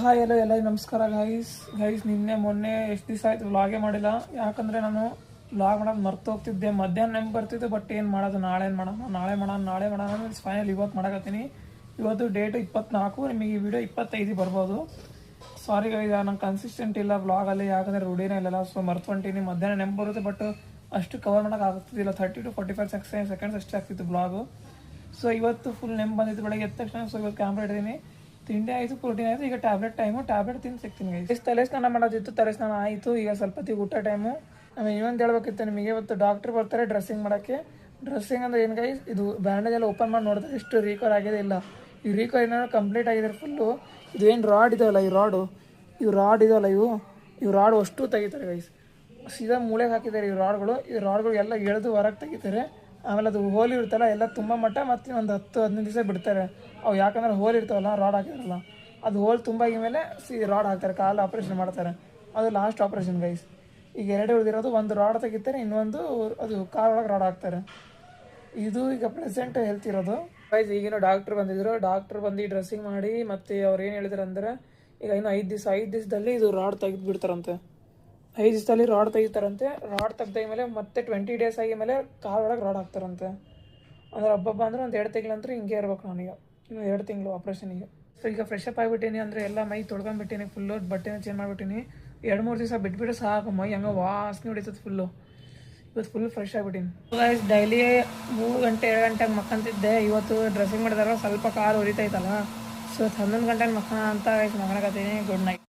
Hi ಎಲ್ಲ ನಮಸ್ಕಾರ guys ನಿನ್ನೆ ಮೊನ್ನೆ ಎಷ್ಟು ದಿವಸ ಆಯ್ತು ವ್ಲಾಗೇ ಮಾಡಿಲ್ಲ. ಯಾಕಂದರೆ ನಾನು ವ್ಲಾಗ್ ಮಾಡೋದು ಮರ್ತು ಹೋಗ್ತಿದ್ದೆ. ಮಧ್ಯಾಹ್ನ ನೆಂಪು ಬರ್ತಿದ್ದು, ಬಟ್ ಏನು ಮಾಡೋದು, ನಾಳೆ ಮಾಡೋಣ ಫೈನಲ್ ಇವತ್ತು ಮಾಡಕತ್ತೀನಿ. ಇವತ್ತು ಡೇಟು 24, ನಿಮಗೆ ಈ ವಿಡಿಯೋ 25 ಬರ್ಬೋದು. ಸಾರಿ ಗೈಸ್, ನಂಗೆ ಕನ್ಸಿಸ್ಟೆಂಟ್ ಇಲ್ಲ ವ್ಲಾಗಲ್ಲಿ, ಯಾಕಂದರೆ ರೂಢಿನೇ ಇಲ್ಲಲ್ಲ. ಸೊ ಮರ್ತು ಹೊಂಟೀನಿ. ಮಧ್ಯಾಹ್ನ ನೆಂಪು ಬರುತ್ತೆ, ಬಟ್ ಅಷ್ಟು ಕವರ್ ಮಾಡೋಕೆ ಆಗ್ತಿದ್ದಿಲ್ಲ. 30 to 45 ಸೆಕೆಂಡ್ಸ್ ಅಷ್ಟೇ ಆಗ್ತಿತ್ತು ಬ್ಲಾಗು. ಸೊ ಇವತ್ತು ಫುಲ್ ನೆಂಪು ಬಂದಿತ್ತು ಬೆಳಗ್ಗೆ ಎದ್ದ ತಕ್ಷಣ. ಸೊ ಇವತ್ತು ಕ್ಯಾಮ್ರಾ ಇಟ್ಟಿದ್ದೀನಿ. ತಿಂಡಿ ಆಯಿತು, ಪ್ರೋಟೀನ್ ಆಯಿತು. ಈಗ ಟ್ಯಾಬ್ಲೆಟ್ ತಿಂದು ಸಿಗ್ತೀನಿ ಗೈಸ್. ತಲೆ ಸ್ನಾನ ಮಾಡೋದಿತ್ತು, ತಲೆ ಸ್ನಾನ ಆಯಿತು. ಈಗ ಸ್ವಲ್ಪ ಹೊತ್ತಿಗೆ ಊಟ ಟೈಮು. ಆಮೇಲೆ ಇನ್ನೊಂದು ಹೇಳ್ಬೇಕಿತ್ತು ನಿಮಗೆ, ಇವತ್ತು ಡಾಕ್ಟ್ರ್ ಬರ್ತಾರೆ ಡ್ರೆಸ್ಸಿಂಗ್ ಮಾಡೋಕ್ಕೆ. ಡ್ರೆಸ್ಸಿಂಗ್ ಅಂದರೆ ಏನು ಗೈಸ್, ಇದು ಬ್ಯಾಂಡೇಜ್ ಎಲ್ಲ ಓಪನ್ ಮಾಡಿ ನೋಡಿದ್ರೆ ಎಷ್ಟು ರೀಕವರ್ ಆಗಿದೆ ಇಲ್ಲ. ಈ ರೀಕವರ್ ಏನಾದ್ರು ಕಂಪ್ಲೀಟ್ ಆಗಿದೆ ಫುಲ್ಲು. ಇದು ಏನು ರಾಡ್ ಇದೆಯಲ್ಲ, ಇವು ರಾಡ್ ಇವು ರಾಡ್ ಅಷ್ಟು ತೆಗಿತಾರೆ ಗೈಸ್. ಸೀದಾ ಮೂಳೆಗೆ ಹಾಕಿದ್ದಾರೆ ಈ ರಾಡ್ಗಳು ಎಲ್ಲ ಎಳೆದು ಹೊರಗೆ ತೆಗಿತಾರೆ. ಆಮೇಲೆ ಅದು ಹೋಲ್ ಇರುತ್ತಲ್ಲ ಎಲ್ಲ ತುಂಬ ಮಟ್ಟ ಮತ್ತು ಒಂದು 10-15 ದಿವಸ ಬಿಡ್ತಾರೆ ಅವು. ಯಾಕಂದ್ರೆ ಹೋಲ್ ಇರ್ತಾವಲ್ಲ, ರಾಡ್ ಹಾಕಿರಲ್ಲ, ಅದು ಹೋಲ್ ತುಂಬಾಗಿ ಮೇಲೆ ರಾಡ್ ಹಾಕ್ತಾರೆ. ಕಾಲು ಆಪ್ರೇಷನ್ ಮಾಡ್ತಾರೆ, ಅದು ಲಾಸ್ಟ್ ಆಪ್ರೇಷನ್ ಗೈಸ್. ಈಗ 2 ಉಳಿದಿರೋದು, ಒಂದು ರಾಡ್ ತೆಗಿತಾರೆ, ಇನ್ನೊಂದು ಅದು ಕಾಲೊಳಗೆ ರಾಡ್ ಹಾಕ್ತಾರೆ. ಇದು ಈಗ ಪ್ರೆಸೆಂಟ್ ಹೆಲ್ತ್ ಇರೋದು ಗೈಸ್. ಈಗಿನ ಡಾಕ್ಟ್ರ್ ಬಂದು ಡ್ರೆಸ್ಸಿಂಗ್ ಮಾಡಿ, ಮತ್ತು ಅವ್ರು ಏನು ಹೇಳಿದ್ರು ಅಂದರೆ, ಈಗ ಇನ್ನು 5 ದಿವಸದಲ್ಲಿ ಇದು ರಾಡ್ ತೆಗೆದು ಬಿಡ್ತಾರಂತೆ. 5 ದಿವಸದಲ್ಲಿ ರಾಡ್ ತೆಗಿತಾರಂತೆ. ರಾಡ್ ತೆಗ್ದ ಮೇಲೆ ಮತ್ತೆ 20 ಡೇಸ್ ಆಗಿ ಮೇಲೆ ಕಾಲೊಳಗೆ ರಾಡ್ ಹಾಕ್ತಾರಂತೆ. ಅಂದ್ರೆ ಹಬ್ಬ ಅಂದ್ರೆ ಒಂದು 2 ತಿಂಗಳಂತೂ ಹಿಂಗೆ ಇರ್ಬೇಕು ನನಗೆ. ಇನ್ನು 2 ತಿಂಗಳು ಆಪ್ರೇಷನಿಗೆ. ಸೊ ಈಗ ಫ್ರೆಶ್ ಅಪ್ ಆಗಿಬಿಟ್ಟಿನಿ, ಅಂದರೆ ಎಲ್ಲ ಮೈ ತೊಳ್ಕೊಂಡ್ಬಿಟ್ಟಿನಿ, ಫುಲ್ಲು ಬಟ್ಟೆನ ಚೇಂಜ್ ಮಾಡಿಬಿಟ್ಟಿನಿ. 2-3 ದಿವಸ ಬಿಟ್ಬಿಟ್ಟು ಸಾಕು, ಮೈ ಹಂಗೆ ವಾಸನೆ ಹೊಡಿತದೆ ಫುಲ್ಲು. ಇವತ್ತು ಫುಲ್ ಫ್ರೆಶ್ ಆಗಿಬಿಟ್ಟಿನಿ ಗೈಸ್. ಡೈಲಿ 3 ಗಂಟೆ 2 ಗಂಟೆಗೆ ಮಕ್ಕಂತಿದ್ದೆ. ಇವತ್ತು ಡ್ರೆಸ್ಸಿಂಗ್ ಮಾಡಿದಾಗ ಸ್ವಲ್ಪ ಕಾಲು ಉರಿತೈತಲ್ಲ, ಸೊ 11 ಗಂಟೆಗೆ ಮಕ್ಕಳ ಅಂತ ಗೈಸ್ ಮಕ್ಕಳಕತ್ತೀನಿ. Good night.